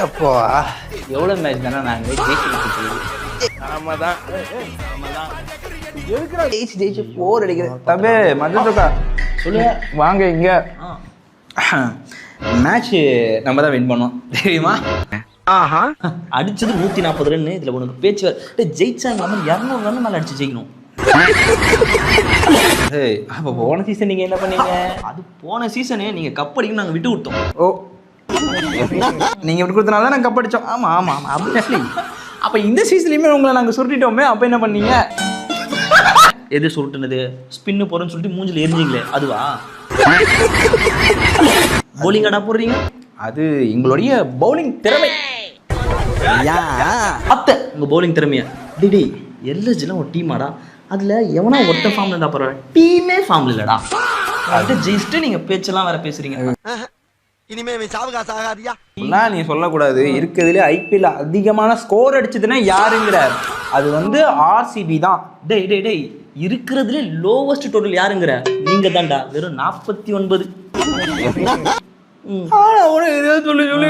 அப்போ எவ்வளோ மேட்ச் தானே நாங்கள் ஜெயிச்சு போர் அடிக்கிறேன். தம்பி மஞ்சக்கா சொல்லு வாங்க இங்க. மேட்ச் நம்ம தான் வின் பண்ணோம் தெரியுமா? அடிச்சது 140 ரன். இதுல உனக்கு பேச்சு ஜெயிச்சா இல்லாம 200 ரன் மேல அடிச்சு ஜெயிக்கணும். அப்போ போன சீசன் நீங்க என்ன பண்ணீங்க? அது போன சீசனு நீங்க கப் அடிக்கணும் நாங்க விட்டு விட்டோம். ஓ நீங்க விட்டு கொடுத்தனால தான் நாங்க கப் அடிச்சோம். ஆமா ஆமா ஆமா அப்படி. அப்ப இந்த சீசன்லயுமே உங்களை நாங்க சுருட்டிட்டோமே, அப்ப என்ன பண்ணீங்க? எது சுருட்டுனது? ஸ்பின்னு போறேன்னு சொல்லிட்டு மூஞ்சில எரிஞ்சிங்களே அதுவா? பவுலிங் ஆடா போடுறீங்க, அது எங்களுடைய பவுலிங் திறமை. அத்தை உங்க பவுலிங் திறமையா? டிடி எல்எஸ்ஜிலாம் ஒரு டீம் ஆடா, அதுல எவனா ஒருத்த ஃபார்ம்ல இருந்தா பரவாயில்ல, டீமே ஃபார்ம்ல இல்லடா. அது ஜெயிச்சுட்டு நீங்க பேச்செல்லாம் வேற பேசுறீங்க. இனிமே சாவகாச ஆகாதியா? நீ சொல்லக்கூடாது. இருக்கிறதுல ஐபிஎல் அதிகமான ஸ்கோர் அடிச்சதுன்னா யாருங்கிற? அது வந்து ஆர்சிபி தான். டேய் டேய் டேய், இருக்கிறதுல லோவஸ்ட் டோட்டல் யாருங்கிற? நீங்க தான்டா, வெறும் 49. சொல்லி சொல்லி